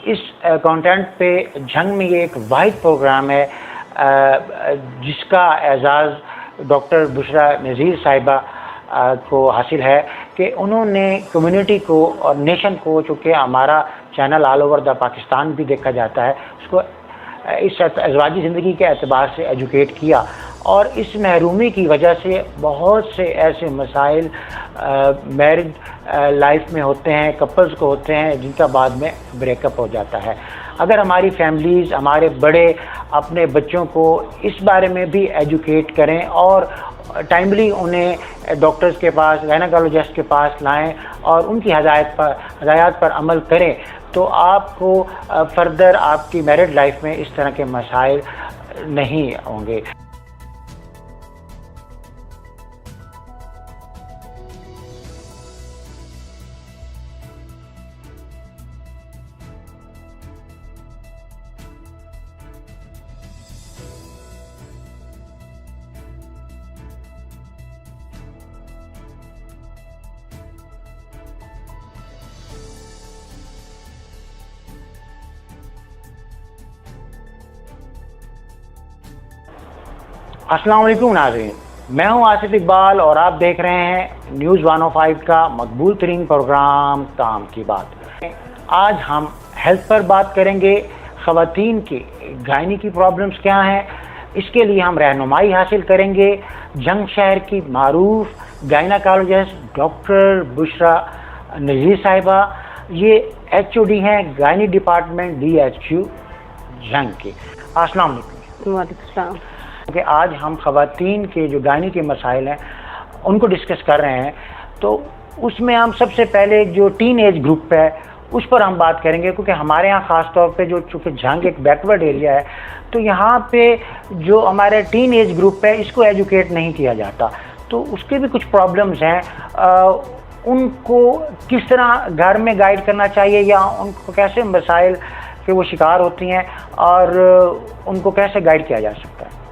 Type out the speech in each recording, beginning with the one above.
इस कंटेंट पे झंग में ये एक वाहिद प्रोग्राम है जिसका एजाज़ डॉक्टर बुशरा नज़ीर साहिबा को हासिल है कि उन्होंने कम्युनिटी को और नेशन को, चूँकि हमारा channel all over the Pakistan भी देखा जाता है, उसको इस अज़वाजी ज़िंदगी के एतबार से एजुकेट किया। और इस महरूमी की वजह से बहुत से ऐसे मसाइल मैरिड लाइफ में होते हैं, कपल्स को होते हैं, जिनका बाद में ब्रेकअप हो जाता है। अगर हमारी फैमिलीज़, हमारे बड़े अपने बच्चों को इस बारे में भी एजुकेट करें और टाइमली उन्हें डॉक्टर्स के पास, गायनेकोलॉजिस्ट के पास लाएं और उनकी हदायत पर अमल करें, तो आपको फर्दर आपकी मैरिड लाइफ में इस तरह के मसाइल नहीं होंगे। अस्सलाम वालेकुम नाज़रीन, मैं हूं आसिफ इकबाल और आप देख रहे हैं न्यूज़ 105 का मकबूल तरीन प्रोग्राम काम की बात। आज हम हेल्थ पर बात करेंगे। ख़वातीन की गायनी की प्रॉब्लम्स क्या हैं, इसके लिए हम रहनुमाई हासिल करेंगे जंग शहर की मारूफ गायनेकोलॉजिस्ट डॉक्टर बुशरा नज़ीर साहिबा। ये HOD हैं गायनी डिपार्टमेंट DHQ जंग के। अस्सलाम वालेकुम। वालेकुम सलाम। कि आज हम ख़वातीन के जो गायनी के मसाइल हैं उनको डिस्कस कर रहे हैं, तो उसमें हम सबसे पहले जो टीन एज ग्रुप है उस पर हम बात करेंगे, क्योंकि हमारे यहाँ ख़ास तौर पे जो चूँकि झंग एक बैकवर्ड एरिया है, तो यहाँ पे जो हमारे टीन एज ग्रुप है इसको एजुकेट नहीं किया जाता, तो उसके भी कुछ प्रॉब्लम्स हैं। उनको किस तरह घर में गाइड करना चाहिए या उनको कैसे मसाइल के वो शिकार होती हैं और उनको कैसे गाइड किया जा सकता है।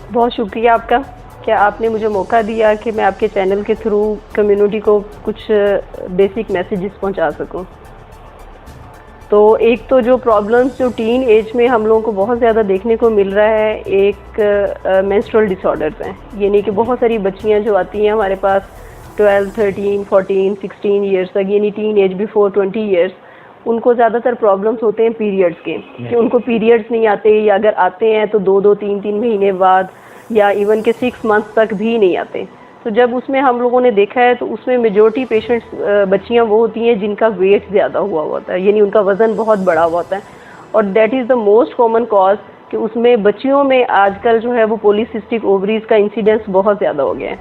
बहुत शुक्रिया आपका, क्या आपने मुझे मौका दिया कि मैं आपके चैनल के थ्रू कम्युनिटी को कुछ बेसिक मैसेजेस पहुंचा सकूं। तो एक तो जो प्रॉब्लम्स जो टीन एज में हम लोगों को बहुत ज़्यादा देखने को मिल रहा है, एक मेंस्ट्रुअल डिसऑर्डर्स हैं। यानी कि बहुत सारी बच्चियां जो आती हैं हमारे पास 12, 13, 14, 16 ईयर्स तक, यानी टीन एज बिफोर 20 ईयर्स, उनको ज़्यादातर प्रॉब्लम्स होते हैं पीरियड्स के, कि उनको पीरियड्स नहीं आते, या अगर आते हैं तो 2-2, 3-3 महीने बाद, या इवन के 6 मंथ्स तक भी नहीं आते। तो जब उसमें हम लोगों ने देखा है तो उसमें मेजॉरिटी पेशेंट्स बच्चियां वो होती हैं जिनका वेट ज़्यादा हुआ होता है, यानी उनका वज़न बहुत बड़ा होता है, और that is the most common cause कि उसमें बच्चियों में आजकल जो है वो पॉलीसिस्टिक ओवरीज़ का इंसिडेंस बहुत ज़्यादा हो गया है।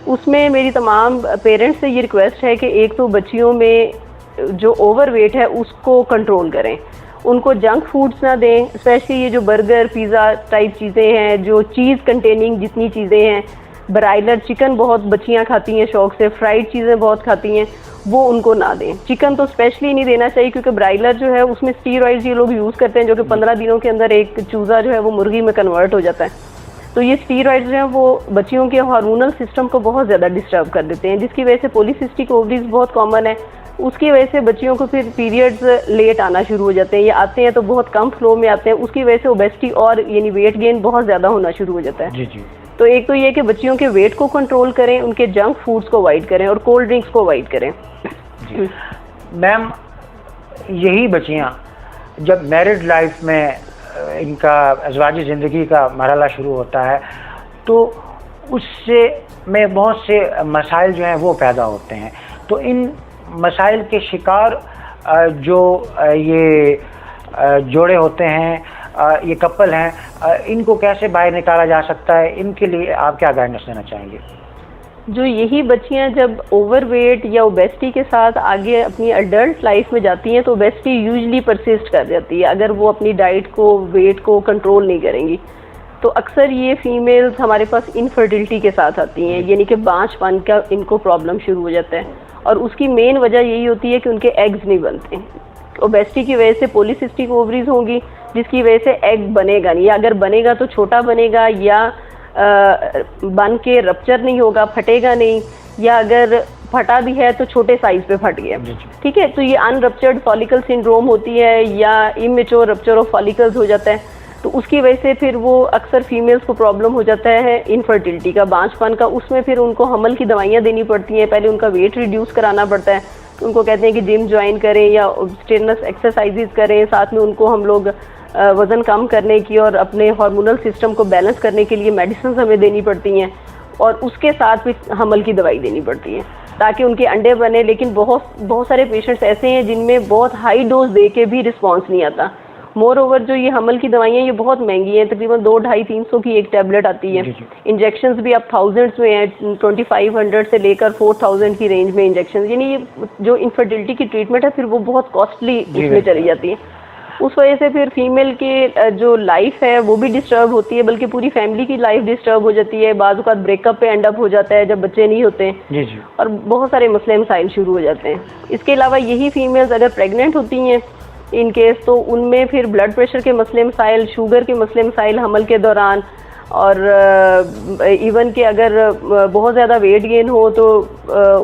उसमें मेरी तमाम पेरेंट्स से ये रिक्वेस्ट है कि एक तो बच्चियों में जो ओवरवेट है उसको कंट्रोल करें, उनको जंक फूड्स ना दें, स्पेशली ये जो बर्गर, पिज़्ज़ा टाइप चीज़ें हैं, जो चीज़ कंटेनिंग जितनी चीज़ें हैं, ब्रायलर चिकन बहुत बच्चियां खाती हैं शौक से, फ्राइड चीज़ें बहुत खाती हैं, वो उनको ना दें। चिकन तो स्पेशली नहीं देना चाहिए, क्योंकि ब्रायलर जो है उसमें स्टीरॉइड्स ये लोग यूज़ करते हैं, जो कि 15 दिनों के अंदर एक चूज़ा जो है वो मुर्गी में कन्वर्ट हो जाता है। तो ये स्टीरॉइड्स जो हैं वो बच्चियों के हार्मोनल सिस्टम को बहुत ज़्यादा डिस्टर्ब कर देते हैं, जिसकी वजह से पॉलीसिस्टिक ओवरीज बहुत कॉमन है। उसकी वजह से बच्चियों को फिर पीरियड्स लेट आना शुरू हो जाते हैं, या आते हैं तो बहुत कम फ्लो में आते हैं, उसकी वजह से ओबेसिटी और यानी वेट गेन बहुत ज़्यादा होना शुरू हो जाता है। जी जी। तो एक तो ये कि बच्चियों के वेट को कंट्रोल करें, उनके जंक फूड्स को अवॉइड करें और कोल्ड ड्रिंक्स को अवॉइड करें। मैम, यही बच्चियाँ जब मैरिड लाइफ में इनका अज़वाजी ज़िंदगी का मरहला शुरू होता है, तो उससे में बहुत से मसाइल जो हैं वो पैदा होते हैं, तो इन मसाइल के शिकार जो ये जोड़े होते हैं, ये कपल हैं, इनको कैसे बाहर निकाला जा सकता है, इनके लिए आप क्या गाइडेंस देना चाहेंगे। जो यही बच्चियां जब ओवरवेट या ओबेसिटी के साथ आगे अपनी अडल्ट लाइफ में जाती हैं, तो ओबेसिटी यूजुअली परसिस्ट कर जाती है अगर वो अपनी डाइट को, वेट को कंट्रोल नहीं करेंगी। तो अक्सर ये फीमेल्स हमारे पास इनफर्टिलिटी के साथ आती हैं, यानी कि बांझपन का इनको प्रॉब्लम शुरू हो जाता है, और उसकी मेन वजह यही होती है कि उनके एग्स नहीं बनते। ओबेसिटी की वजह से पॉलीसिस्टिक ओवरीज होंगी, जिसकी वजह से एग बनेगा नहीं, या अगर बनेगा तो छोटा बनेगा, या बन के रप्चर नहीं होगा, फटेगा नहीं, या अगर फटा भी है तो छोटे साइज पे फट गया, ठीक है। तो ये अनरप्चर्ड फॉलिकल सिंड्रोम होती है या इमेच्योर रप्चर ऑफ फॉलिकल्स हो जाता है, तो उसकी वजह से फिर वो अक्सर फीमेल्स को प्रॉब्लम हो जाता है इनफर्टिलिटी का, बांझपन का। उसमें फिर उनको हमल की दवाइयाँ देनी पड़ती हैं, पहले उनका वेट रिड्यूस कराना पड़ता है, तो उनको कहते हैं कि जिम ज्वाइन करें या स्टेनस एक्सरसाइजेज करें, साथ में उनको हम लोग वज़न कम करने की और अपने हार्मोनल सिस्टम को बैलेंस करने के लिए मेडिसिन हमें देनी पड़ती हैं, और उसके साथ भी हमल की दवाई देनी पड़ती है ताकि उनके अंडे बने। लेकिन बहुत सारे पेशेंट्स ऐसे हैं जिनमें बहुत हाई डोज दे के भी रिस्पॉन्स नहीं आता। मोर ओवर जो ये हमल की दवाइयाँ ये बहुत महंगी हैं, तकरीबन 200-250-300 की एक टैबलेट आती है। इंजेक्शंस भी अब थाउजेंड्स में हैं, 2500 से लेकर 4000 की रेंज में इंजेक्शन, यानी ये जो इनफर्टिलिटी की ट्रीटमेंट है फिर वो बहुत कॉस्टली उसमें चली जाती है। उस वजह से फिर फीमेल के जो लाइफ है वो भी डिस्टर्ब होती है, बल्कि पूरी फैमिली की लाइफ डिस्टर्ब हो जाती है। बाज़ औक़ात ब्रेकअप पे एंड अप हो जाता है जब बच्चे नहीं होते हैं, और बहुत सारे मसले मसाइल शुरू हो जाते हैं। इसके अलावा यही फीमेल्स अगर प्रेग्नेंट होती हैं इन केस, तो उनमें फिर ब्लड प्रेशर के मसले मसाइल, शुगर के मसले मसाइल हमल के दौरान, और इवन के अगर बहुत ज़्यादा वेट गेन हो तो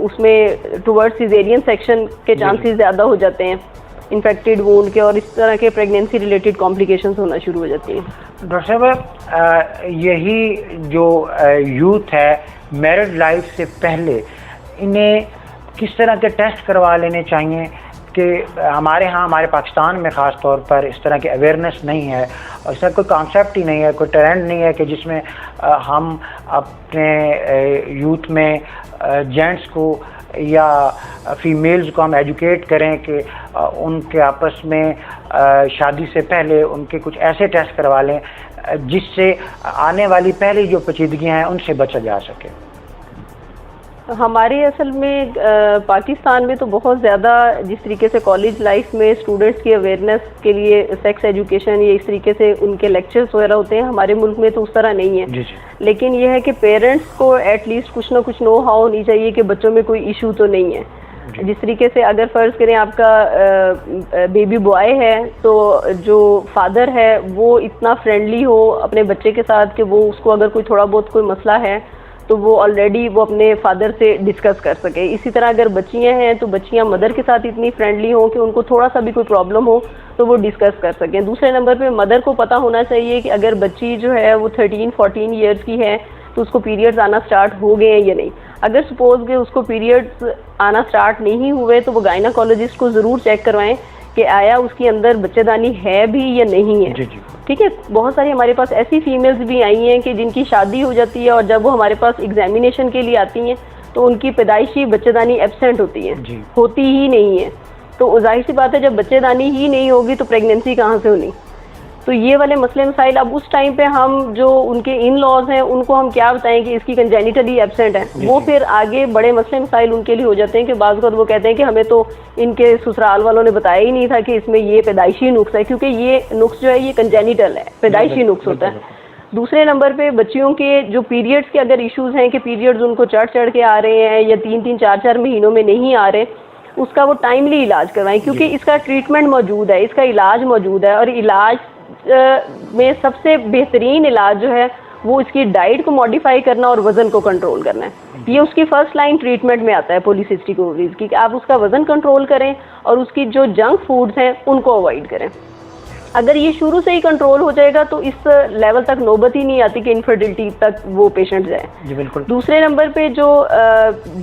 उसमें टुवर्ड्स सिजेरियन सेक्शन के चांसेस ज़्यादा हो जाते हैं, इन्फेक्टेड वूंड के, और इस तरह के प्रेगनेंसी रिलेटेड कॉम्प्लिकेशंस होना शुरू हो जाती हैं। डॉक्टर साहब, यही जो यूथ है मैरिड लाइफ से पहले इन्हें किस तरह के टेस्ट करवा लेने चाहिए? कि हमारे यहाँ, हमारे पाकिस्तान में ख़ास तौर पर इस तरह की अवेयरनेस नहीं है, और इसका कोई कॉन्सेप्ट ही नहीं है, कोई ट्रेंड नहीं है कि जिसमें हम अपने यूथ में जेंट्स को या फीमेल्स को हम एजुकेट करें कि उनके आपस में शादी से पहले उनके कुछ ऐसे टेस्ट करवा लें जिससे आने वाली पहली जो पेचीदगियाँ हैं उनसे बचा जा सके। हमारे असल में पाकिस्तान में तो बहुत ज़्यादा जिस तरीके से कॉलेज लाइफ में स्टूडेंट्स की अवेयरनेस के लिए सेक्स एजुकेशन या इस तरीके से उनके लेक्चर्स वगैरह होते हैं, हमारे मुल्क में तो उस तरह नहीं है। लेकिन यह है कि पेरेंट्स को एटलीस्ट कुछ ना कुछ नो हाउ होनी चाहिए कि बच्चों में कोई इशू तो नहीं है। जिस तरीके से अगर फ़र्ज़ करें आपका बेबी बॉय है, तो जो फादर है वो इतना फ्रेंडली हो अपने बच्चे के साथ कि वो उसको अगर कोई थोड़ा बहुत कोई मसला है तो वो ऑलरेडी वो अपने फादर से डिस्कस कर सके। इसी तरह अगर बच्चियां हैं तो बच्चियां मदर के साथ इतनी फ्रेंडली हों कि उनको थोड़ा सा भी कोई प्रॉब्लम हो तो वो डिस्कस कर सकें। दूसरे नंबर पे मदर को पता होना चाहिए कि अगर बच्ची जो है वो 13-14 ईयर्स की है तो उसको पीरियड्स आना स्टार्ट हो गए हैं या नहीं। अगर सपोज के उसको पीरियड्स आना स्टार्ट नहीं हुए तो वो गायनाकोलॉजिस्ट को ज़रूर चेक करवाएं कि आया उसके अंदर बच्चेदानी है भी या नहीं है। ठीक है, बहुत सारी हमारे पास ऐसी फीमेल्स भी आई हैं कि जिनकी शादी हो जाती है और जब वो हमारे पास एग्जामिनेशन के लिए आती हैं तो उनकी पैदाइशी बच्चेदानी एब्सेंट होती है, होती ही नहीं है। तो जाहिर सी बात है जब बच्चेदानी ही नहीं होगी तो प्रेगनेंसी कहाँ से होनी। तो ये वाले मसले मसाइल अब उस टाइम पे हम जो उनके इन लॉज हैं उनको हम क्या बताएं कि इसकी कंजेनिटली एब्सेंट है, वो फिर आगे बड़े मसले मसाइल उनके लिए हो जाते हैं कि बाज़ वक़्त वो कहते हैं कि हमें तो इनके ससुराल वालों ने बताया ही नहीं था कि इसमें ये पैदाइशी नुक्स है, क्योंकि ये नुक्स जो है ये कंजेनिटल है, पैदाइशी नुक्स होता है। दूसरे नंबर पे बच्चियों के जो पीरियड्स के अगर इश्यूज हैं कि पीरियड्स उनको चढ़ के आ रहे हैं या 3-3, 4-4 महीनों में नहीं आ रहे, उसका वो टाइमली इलाज करवाएं, क्योंकि इसका ट्रीटमेंट मौजूद है, इसका इलाज मौजूद है। और इलाज में सबसे बेहतरीन इलाज जो है वो इसकी डाइट को मॉडिफाई करना और वज़न को कंट्रोल करना है। ये उसकी फर्स्ट लाइन ट्रीटमेंट में आता है पॉलीसिस्टिक ओवरीज की, कि आप उसका वज़न कंट्रोल करें और उसकी जो जंक फूड्स हैं उनको अवॉइड करें। अगर ये शुरू से ही कंट्रोल हो जाएगा तो इस लेवल तक नौबत ही नहीं आती कि इनफर्टिलिटी तक वो पेशेंट जाए। जी बिल्कुल। दूसरे नंबर पे जो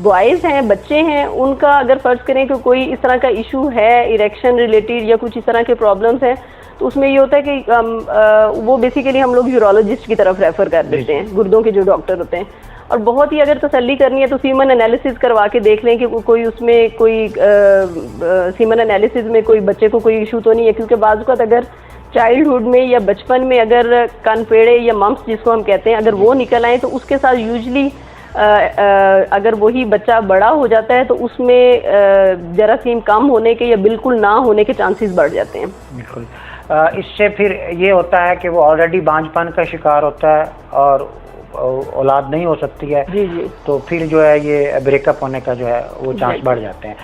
बॉयज़ हैं, बच्चे हैं, उनका अगर फ़र्ज़ करें कि कोई इस तरह का इशू है इरेक्शन रिलेटेड या कुछ इस तरह के प्रॉब्लम्स हैं, तो उसमें ये होता है कि वो बेसिकली हम लोग यूरोलॉजिस्ट की तरफ रेफ़र कर देते हैं, गुर्दों के जो डॉक्टर होते हैं। और बहुत ही अगर तसल्ली करनी है तो सीमन एनालिसिस करवा के देख लें कि कोई उसमें कोई सीमन एनालिसिस में कोई बच्चे को कोई इशू तो नहीं है, क्योंकि बाज़ वक़्त अगर चाइल्डहुड में या बचपन में अगर कनपेड़े या मम्स जिसको हम कहते हैं अगर वो निकल आए तो उसके साथ यूजली अगर वही बच्चा बड़ा हो जाता है तो उसमें जरासीम कम होने के या बिल्कुल ना होने के चांसेस बढ़ जाते हैं। बिल्कुल। इससे फिर ये होता है कि वो ऑलरेडी बांझपन का शिकार होता है और औलाद नहीं हो सकती है। जी। तो फिर जो है ये ब्रेकअप होने का जो है वो चांस बढ़ जाते हैं।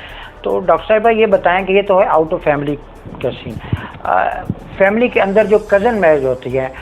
तो डॉक्टर साहब ये बताएं कि ये तो है आउट ऑफ फैमिली का सीन, फैमिली के अंदर जो कज़न मैरिज होती है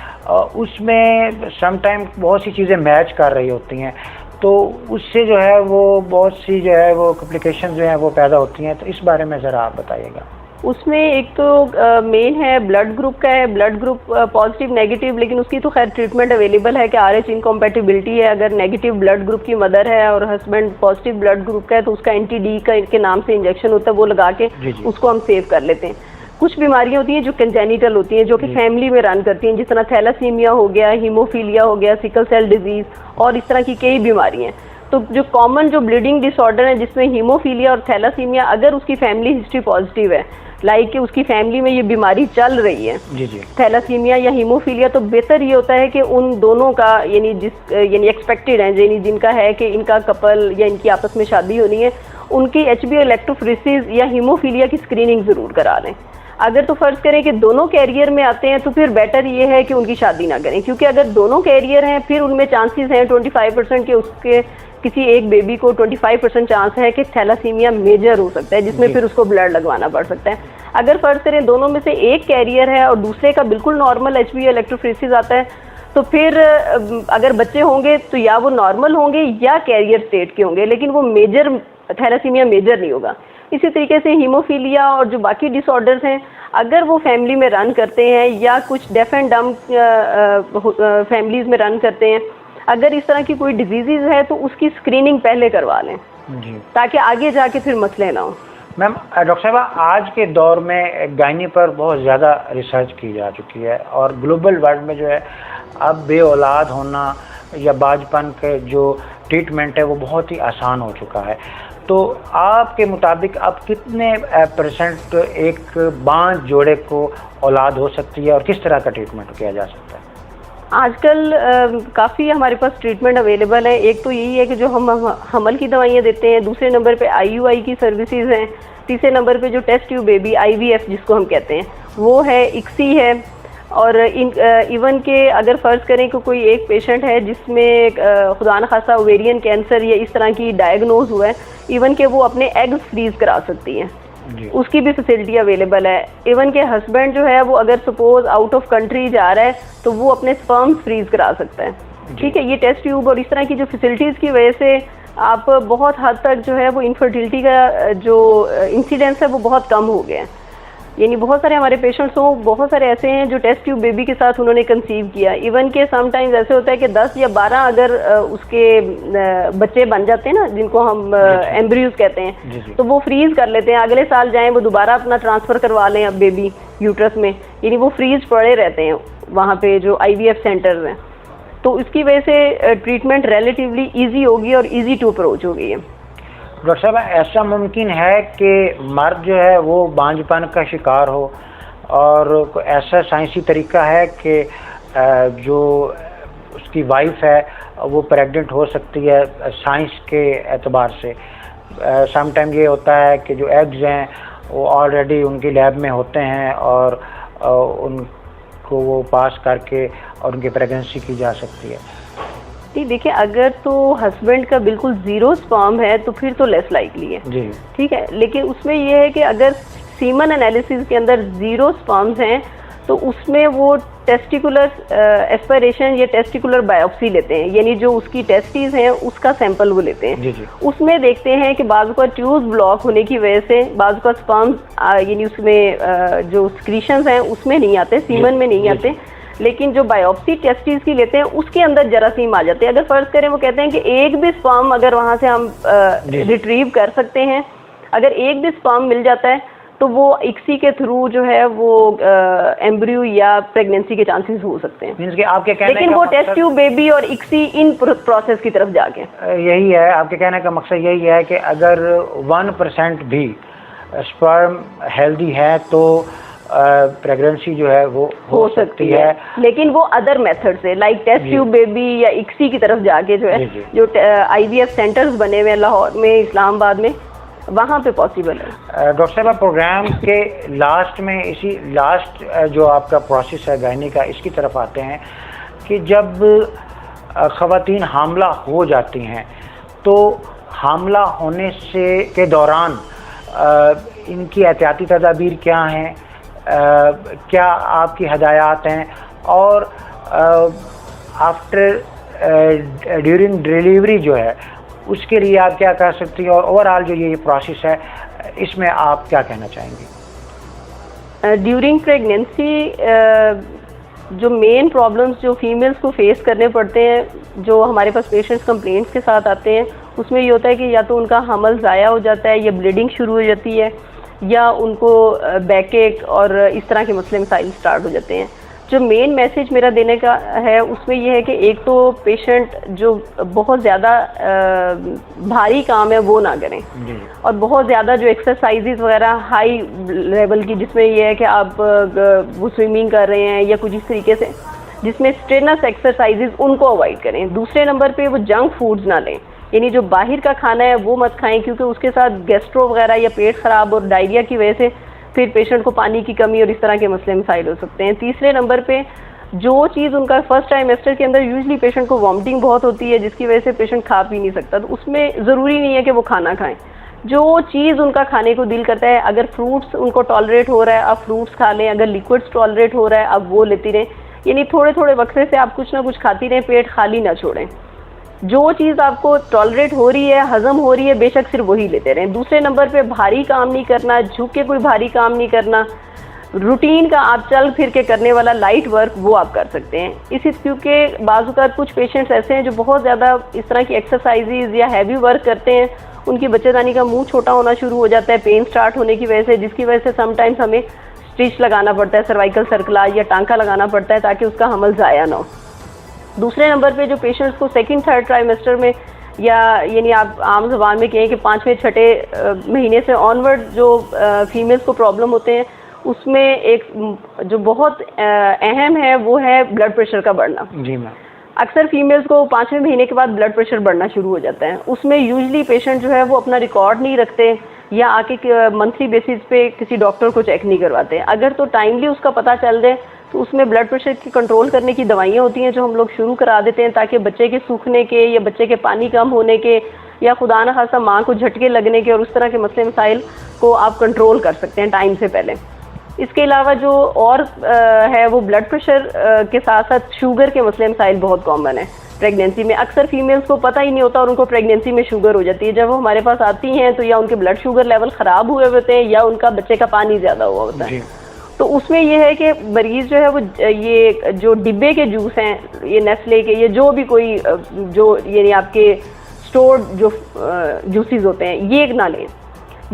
उसमें समटाइम बहुत सी चीज़ें मैच कर रही होती हैं, तो उससे जो है वो बहुत सी जो है वो कॉम्प्लिकेशन जो हैं वो पैदा होती हैं। तो इस बारे में ज़रा आप बताइएगा। उसमें एक तो मेन है ब्लड ग्रुप का है, ब्लड ग्रुप पॉजिटिव नेगेटिव, लेकिन उसकी तो खैर ट्रीटमेंट अवेलेबल है कि RH इनकम्पैटिबिलिटी है। अगर नेगेटिव ब्लड ग्रुप की मदर है और हस्बैंड पॉजिटिव ब्लड ग्रुप का है तो उसका एंटी-डी के नाम से इंजेक्शन होता है, वो लगा के उसको हम सेव कर लेते हैं। कुछ बीमारियां होती हैं जो कंजेनिटल होती हैं, जो कि फैमिली में रन करती हैं, जिस तरह थैलासीमिया हो गया, हीमोफीलिया हो गया, सिकल सेल डिजीज और इस तरह की कई बीमारियां। तो जो कॉमन जो ब्लीडिंग डिसऑर्डर है जिसमें हीमोफीलिया और थैलासीमिया, अगर उसकी फैमिली हिस्ट्री पॉजिटिव है, लाइक कि उसकी फैमिली में ये बीमारी चल रही है, थैलासीमिया या हीमोफीलिया, तो बेहतर ये होता है कि उन दोनों का यानी एक्सपेक्टेड है, यानी जिनका है कि इनका कपल या इनकी आपस में शादी होनी है, उनकी HbA इलेक्ट्रोफोरेसिस या हीमोफीलिया की स्क्रीनिंग ज़रूर करा लें। अगर तो फ़र्ज़ करें कि दोनों कैरियर में आते हैं तो फिर बेटर ये है कि उनकी शादी ना करें, क्योंकि अगर दोनों कैरियर हैं फिर उनमें चांसेस हैं 25% के उसके किसी एक बेबी को 25% चांस है कि थैलासीमिया मेजर हो सकता है, जिसमें फिर उसको ब्लड लगवाना पड़ सकता है। अगर फ़र्ज़ करें दोनों में से एक कैरियर है और दूसरे का बिल्कुल नॉर्मल HbA इलेक्ट्रोफोरेसिस आता है, तो फिर अगर बच्चे होंगे तो या वो नॉर्मल होंगे या कैरियर स्टेट के होंगे, लेकिन वो मेजर थैलासीमिया मेजर नहीं होगा। इसी तरीके से हीमोफीलिया और जो बाकी डिसऑर्डर्स हैं, अगर वो फैमिली में रन करते हैं या कुछ डेफ एंड डम फैमिलीज़ में रन करते हैं, अगर इस तरह की कोई डिजीज़ है तो उसकी स्क्रीनिंग पहले करवा लें ताकि आगे जाके फिर मसले ना हो। मैम, डॉक्टर साहबा, आज के दौर में गायनी पर बहुत ज़्यादा रिसर्च की जा चुकी है और ग्लोबल वर्ल्ड में जो है अब बे औलाद होना या बाजपन के जो ट्रीटमेंट है वो बहुत ही आसान हो चुका है। तो आपके मुताबिक अब कितने % एक बांझ जोड़े को औलाद हो सकती है और किस तरह का ट्रीटमेंट किया जा सकता है? आजकल काफ़ी हमारे पास ट्रीटमेंट अवेलेबल है। एक तो यही है कि जो हम हमल की दवाइयाँ देते हैं, दूसरे नंबर पे IUI की सर्विसेज हैं, तीसरे नंबर पे जो टेस्ट ट्यूब बेबी IVF जिसको हम कहते हैं वो है, ICSI है। और इवन के अगर फ़र्ज़ करें कि कोई एक पेशेंट है जिसमें खुदा न खासा ओवेरियन कैंसर या इस तरह की डायग्नोज हुआ है, इवन के वो अपने एग्स फ्रीज़ करा सकती हैं, उसकी भी फैसिलिटी अवेलेबल है। इवन के हस्बैंड जो है वो अगर सपोज आउट ऑफ कंट्री जा रहा है तो वो अपने स्पर्म्स फ्रीज़ करा सकता है। ठीक है, ये टेस्ट ट्यूब और इस तरह की जो फैसिलिटीज़ की वजह से आप बहुत हद तक जो है वो इनफर्टिलिटी का जो इंसिडेंस है वो बहुत कम हो गया है। यानी बहुत सारे हमारे पेशेंट्स हो, बहुत सारे ऐसे हैं जो टेस्ट ट्यूब बेबी के साथ उन्होंने कंसीव किया। इवन के समटाइम्स ऐसे होता है कि 10 या 12 अगर उसके बच्चे बन जाते हैं ना, जिनको हम एम्ब्रियोज कहते हैं, तो वो फ्रीज कर लेते हैं, अगले साल जाएं वो दोबारा अपना ट्रांसफ़र करवा लें अब बेबी यूट्रस में, यानी वो फ्रीज पड़े रहते हैं वहाँ पे जो IVF सेंटर्स हैं। तो इसकी वजह से ट्रीटमेंट रिलेटिवली ईजी होगी और ईजी टू अप्रोच हो गई है। डॉक्टर साहब, ऐसा मुमकिन है कि मर्द जो है वो बांझपन का शिकार हो और कोई ऐसा साइंसी तरीका है कि जो उसकी वाइफ है वो प्रेग्नेंट हो सकती है साइंस के एतबार से? समटाइम ये होता है कि जो एग्स हैं वो ऑलरेडी उनकी लैब में होते हैं और उनको वो पास करके और उनकी प्रेगनेंसी की जा सकती है। देखिए, अगर तो हस्बैंड का बिल्कुल ज़ीरो स्पर्म है तो फिर तो लेस लाइकली है जी, ठीक है। लेकिन उसमें यह है कि अगर सीमन एनालिसिस के अंदर ज़ीरो स्पर्म्स हैं तो उसमें वो टेस्टिकुलर एस्पिरेशन या टेस्टिकुलर बायोप्सी लेते हैं, यानी जो उसकी टेस्टिस हैं उसका सैंपल वो लेते हैं। जी। उसमें देखते हैं कि बाज़ का ट्यूब्स ब्लॉक होने की वजह से बाज़ का स्पर्म्स यानी उसमें जो स्क्रीशंस हैं उसमें नहीं आते, सीमन में नहीं आते, लेकिन जो बायोप्सी टेस्टिस की लेते हैं उसके अंदर जरासीम आ जाते हैं। अगर फ़र्ज़ करें वो कहते हैं कि एक भी स्पर्म अगर वहाँ से हम रिट्रीव कर सकते हैं, अगर एक भी स्पर्म मिल जाता है तो वो ICSI के थ्रू जो है वो एम्ब्रियो या प्रेगनेंसी के चांसेस हो सकते हैं। मींस कि आपके कहने लेकिन वो टेस्ट ट्यूब बेबी और ICSI इन प्रोसेस की तरफ जाके यही है, आपके कहने का मकसद यही है कि अगर 1% भी स्पर्म हेल्दी है तो प्रेगनेंसी जो है वो हो सकती है, लेकिन वो अदर मेथड से लाइक टेस्ट ट्यूब बेबी या ICSI की तरफ जाके जो है जो IVF सेंटर्स बने हुए हैं लाहौर में, इस्लामाबाद में, वहाँ पे पॉसिबल है। डॉक्टर साहब, प्रोग्राम के लास्ट में इसी लास्ट जो आपका प्रोसेस है गायनी का, इसकी तरफ आते हैं कि जब ख़वातीन हामला हो जाती हैं तो हामला होने से के दौरान इनकी एहतियाती तदाबीर क्या हैं, क्या आपकी हदायत हैं, और आफ्टर ड्यूरिंग डिलीवरी जो है उसके लिए आप क्या कर सकती हैं, और ओवरऑल जो ये प्रोसेस है इसमें आप क्या कहना चाहेंगी? ड्यूरिंग प्रेगनेंसी जो मेन प्रॉब्लम्स जो फीमेल्स को फेस करने पड़ते हैं, जो हमारे पास पेशेंट्स कंप्लेंट्स के साथ आते हैं, उसमें ये होता है कि या तो उनका हमल ज़ाया हो जाता है, या ब्लीडिंग शुरू हो जाती है, या उनको बैकएक और इस तरह के मसले मसाइल स्टार्ट हो जाते हैं। जो मेन मैसेज मेरा देने का है उसमें यह है कि एक तो पेशेंट जो बहुत ज़्यादा भारी काम है वो ना करें, और बहुत ज़्यादा जो एक्सरसाइजेज वगैरह हाई लेवल की, जिसमें यह है कि आप वो स्विमिंग कर रहे हैं या कुछ इस तरीके से जिसमें स्ट्रेनस एक्सरसाइजेज, उनको अवॉइड करें। दूसरे नंबर पे वो जंक फूड्स ना लें, यानी जो बाहर का खाना है वो मत खाएं, क्योंकि उसके साथ गैस्ट्रो वगैरह या पेट ख़राब और डायरिया की वजह से फिर पेशेंट को पानी की कमी और इस तरह के मसले मसाइल हो सकते हैं। तीसरे नंबर पे जो चीज़ उनका फर्स्ट ट्राइमेस्टर के अंदर यूजली पेशेंट को वॉमिटिंग बहुत होती है, जिसकी वजह से पेशेंट खा पी नहीं सकता, तो उसमें ज़रूरी नहीं है कि वो खाना खाएं। जो चीज़ उनका खाने को दिल करता है, अगर फ्रूट्स उनको टॉलरेट हो रहा है आप फ्रूट्स खा लें, अगर लिक्विड्स टॉलरेट हो रहा है आप वो लेती रहें, यानी थोड़े थोड़े वक्फे से आप कुछ ना कुछ खाती रहें, पेट खाली ना छोड़ें। जो चीज़ आपको टॉलरेट हो रही है, हजम हो रही है, बेशक सिर्फ वही लेते रहें। दूसरे नंबर पे भारी काम नहीं करना, झुक के कोई भारी काम नहीं करना, रूटीन का आप चल फिर के करने वाला लाइट वर्क वो आप कर सकते हैं। इसी क्योंकि बाज़ कुछ पेशेंट्स ऐसे हैं जो बहुत ज़्यादा इस तरह की एक्सरसाइजेज या हैवी वर्क करते हैं, उनकी बच्चेदानी का मुंह छोटा होना शुरू हो जाता है पेन स्टार्ट होने की वजह से, जिसकी वजह से समटाइम्स हमें स्टिच लगाना पड़ता है, सर्वाइकल सर्कलाज या टांका लगाना पड़ता है ताकि उसका हमल ज़ाया ना हो। दूसरे नंबर पे जो पेशेंट्स को सेकंड थर्ड ट्राइमेस्टर में, या यानी आप आम ज़बान में कहें कि 5वें 6ठे महीने से ऑनवर्ड जो फीमेल्स को प्रॉब्लम होते हैं, उसमें एक जो बहुत अहम है वो है ब्लड प्रेशर का बढ़ना। जी मैम। अक्सर फीमेल्स को 5वें महीने के बाद ब्लड प्रेशर बढ़ना शुरू हो जाता है। उसमें यूजली पेशेंट जो है वो अपना रिकॉर्ड नहीं रखते, या आके मंथली बेसिस पे किसी डॉक्टर को चेक नहीं करवाते। अगर तो टाइमली उसका पता चल जाए तो उसमें ब्लड प्रेशर की कंट्रोल करने की दवाइयाँ होती हैं जो हम लोग शुरू करा देते हैं, ताकि बच्चे के सूखने के या बच्चे के पानी कम होने के या खुदा न खासा माँ को झटके लगने के और उस तरह के मसले मसाइल को आप कंट्रोल कर सकते हैं टाइम से पहले। इसके अलावा जो और है वो ब्लड प्रेशर के साथ साथ शुगर के मसले मसाइल बहुत कॉमन है प्रेगनेंसी में। अक्सर फीमेल्स को पता ही नहीं होता और उनको प्रेगनेंसी में शुगर हो जाती है। जब वो हमारे पास आती हैं तो या उनके ब्लड शुगर लेवल ख़राब हुए होते हैं या उनका बच्चे का पानी ज़्यादा हुआ होता है। तो उसमें ये है कि मरीज़ जो है वो ये जो डिब्बे के जूस हैं, ये नेस्ले के, ये जो भी कोई जो यानी आपके स्टोर्ड जो जूसेस होते हैं, ये ना लें।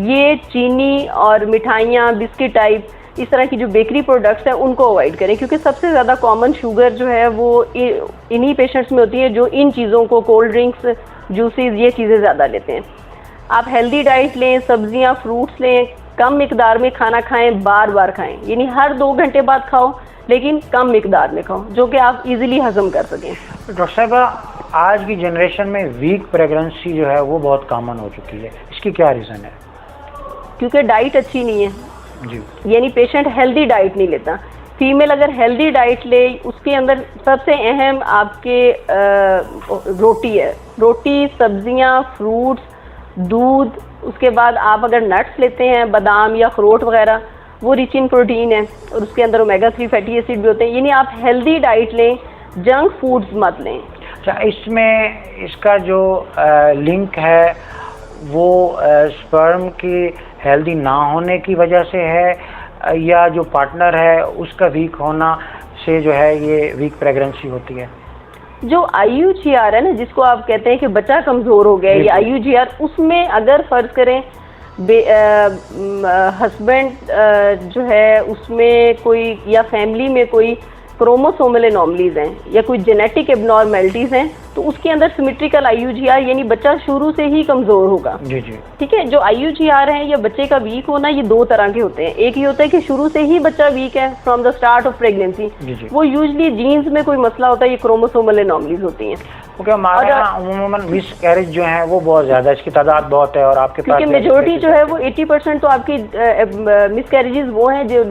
ये चीनी और मिठाइयाँ, बिस्किट टाइप इस तरह की जो बेकरी प्रोडक्ट्स हैं उनको अवॉइड करें, क्योंकि सबसे ज़्यादा कॉमन शुगर जो है वो इन्हीं पेशेंट्स में होती है जो इन चीज़ों को, कोल्ड ड्रिंक्स, जूसेस, ये चीज़ें ज़्यादा लेते हैं। आप हेल्दी डाइट लें, सब्जियां, फ्रूट्स लें, कम मिकदार में खाना खाएं, बार बार खाएं, यानी हर 2 घंटे बाद खाओ लेकिन कम मिकदार में खाओ, जो कि आप इजीली हजम कर सकें। डॉक्टर साहबा, आज की जनरेशन में वीक प्रेगनेंसी जो है वो बहुत कॉमन हो चुकी है, इसकी क्या रीज़न है? क्योंकि डाइट अच्छी नहीं है जी, यानी पेशेंट हेल्दी डाइट नहीं लेता। फीमेल अगर हेल्दी डाइट ले, उसके अंदर सबसे अहम आपके रोटी है, रोटी, सब्जियां, फ्रूट्स, दूध, उसके बाद आप अगर नट्स लेते हैं, बादाम या अखरोट वगैरह, वो रिच इन प्रोटीन है और उसके अंदर ओमेगा 3 फैटी एसिड भी होते हैं। यानी आप हेल्दी डाइट लें, जंक फूड्स मत लें। अच्छा, इसमें इसका जो लिंक है वो स्पर्म की हेल्दी ना होने की वजह से है या जो पार्टनर है उसका वीक होना से जो है ये वीक प्रेगनेंसी होती है? जो IUGR है ना, जिसको आप कहते हैं कि बच्चा कमज़ोर हो गया, ये IUGR, उसमें अगर फ़र्ज़ करें हस्बैंड जो है उसमें कोई या फैमिली में कोई क्रोमोसोमल एनॉमलीज हैं या कोई जेनेटिक एबनॉर्मेलिटीज हैं, तो उसके अंदर सिमेट्रिकल IUGR यानी बच्चा शुरू से ही कमज़ोर होगा। जी जी, ठीक है। जो IUGR है या बच्चे का वीक होना, ये 2 तरह के होते हैं। एक ये होता है कि शुरू से ही बच्चा वीक है from the start of pregnancy, वो यूजली जीन्स में कोई मसला होता है, ये क्रोमोसोमल एनॉमलीज होती हैं। क्योंकि हमारे यहाँ उमूमन मिसकैरेज जो है वो बहुत ज़्यादा, इसकी तादाद बहुत है और आपके पास क्योंकि मेजोरिटी जो है वो 80% तो आपकी मिसकैरेजेस वो हैं जो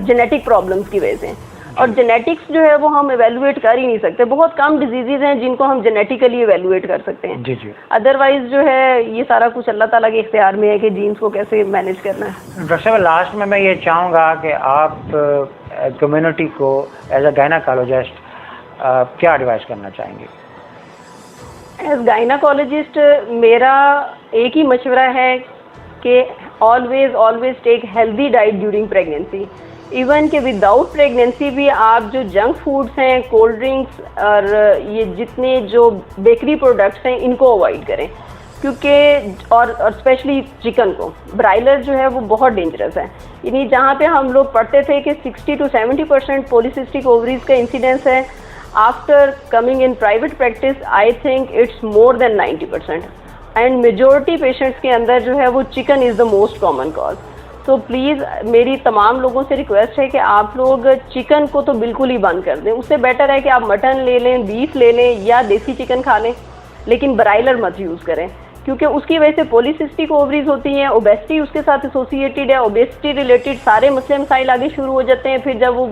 जेनेटिक प्रॉब्लम्स की वजह से, और जेनेटिक्स जो है वो हम एवेलुएट कर ही नहीं सकते। बहुत कम डिजीजेज हैं जिनको हम जेनेटिकली एवेलुएट कर सकते हैं। जी जी। अदरवाइज जो है ये सारा कुछ अल्लाह ताला के इख्तियार में है कि जीन्स को कैसे मैनेज करना है। डॉक्टर साहब, लास्ट में मैं ये चाहूँगा कि आप कम्युनिटी को एज अ गायनाकोलॉजिस्ट क्या एडवाइस करना चाहेंगे? एज गायनाकोलॉजिस्ट मेरा एक ही मशवरा है कि always take healthy diet during pregnancy. Even कि विदाउट प्रेगनेंसी भी आप जो जंक फूड्स हैं, कोल्ड ड्रिंक्स और ये जितने जो बेकरी प्रोडक्ट्स हैं इनको अवॉइड करें, क्योंकि और स्पेशली चिकन को, ब्रायलर जो है वो बहुत डेंजरस है। यानी जहाँ पे हम लोग पढ़ते थे कि 60 to 70% पॉलीसिस्टिक ओवरीज का इंसिडेंस है, after coming in private practice I think it's more than 90%, and majority patients के अंदर जो है वो chicken is the most common cause. तो प्लीज़ मेरी तमाम लोगों से रिक्वेस्ट है कि आप लोग चिकन को तो बिल्कुल ही बंद कर दें। उससे बेटर है कि आप मटन ले लें, बीफ ले लें या देसी चिकन खा लें, लेकिन ब्रायलर मत यूज़ करें, क्योंकि उसकी वजह से पॉलीसिस्टिक ओवरीज होती हैं, ओबेसिटी उसके साथ एसोसिएटेड है, ओबेसिटी रिलेटेड सारे मसले मसाइल आगे शुरू हो जाते हैं। फिर जब वो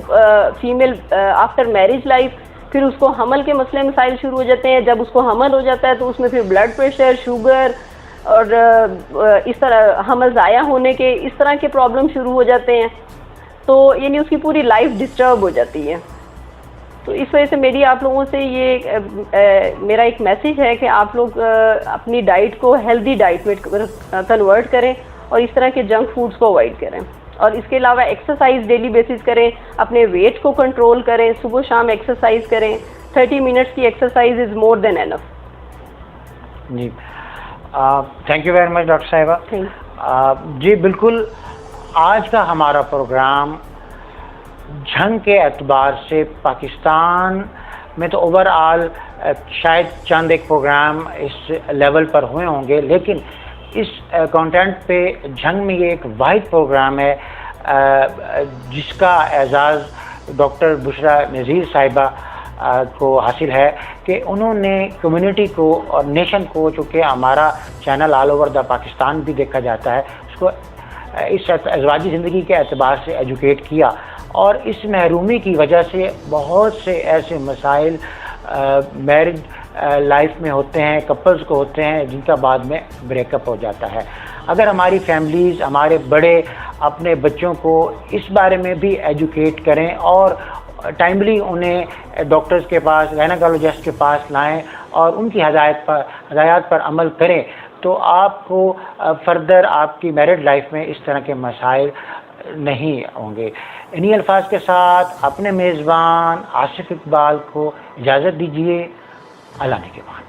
फीमेल आफ्टर मैरिज लाइफ फिर उसको हमल के मसले मसाइल शुरू हो जाते हैं। जब उसको हमल हो जाता है तो उसमें फिर ब्लड प्रेशर, शुगर और इस तरह हमल ज़ाया होने के इस तरह के प्रॉब्लम शुरू हो जाते हैं। तो यानी उसकी पूरी लाइफ डिस्टर्ब हो जाती है। तो इस वजह से मेरी आप लोगों से ये मेरा एक मैसेज है कि आप लोग अपनी डाइट को हेल्दी डाइट में कन्वर्ट करें और इस तरह के जंक फूड्स को अवॉइड करें। और इसके अलावा एक्सरसाइज डेली बेसिस करें, अपने वेट को कंट्रोल करें, सुबह शाम एक्सरसाइज करें। 30 मिनट्स की exercise is more than enough. जी, thank you very much doctor साहिबा। जी बिल्कुल, आज का हमारा प्रोग्राम जंग के एतबार से पाकिस्तान में तो ओवरऑल शायद चंद एक प्रोग्राम इस लेवल पर हुए होंगे, लेकिन इस कंटेंट पे जंग में ये एक वाहिद प्रोग्राम है जिसका एजाज़ डॉक्टर बुशरा नज़ीर साहिबा को हासिल है कि उन्होंने कम्युनिटी को और नेशन को, चूँकि हमारा channel all over the Pakistan भी देखा जाता है, उसको इस अज़वाजी ज़िंदगी के एतबार से एजुकेट किया। और इस महरूमी की वजह से बहुत से ऐसे मसाइल मैरिज लाइफ में होते हैं, कपल्स को होते हैं, जिनका बाद में ब्रेकअप हो जाता है। अगर हमारी फैमिलीज़, हमारे बड़े अपने बच्चों को इस बारे में भी एजुकेट करें और टाइमली उन्हें डॉक्टर्स के पास, गायनेकोलॉजिस्ट के पास लाएं और उनकी हदायत पर अमल करें, तो आपको फर्दर आपकी मैरिड लाइफ में इस तरह के मसाइल नहीं होंगे। इन्हीं अल्फाज के साथ अपने मेज़बान आसिफ इकबाल को इजाज़त दीजिए। अल्लाह ने के बाद।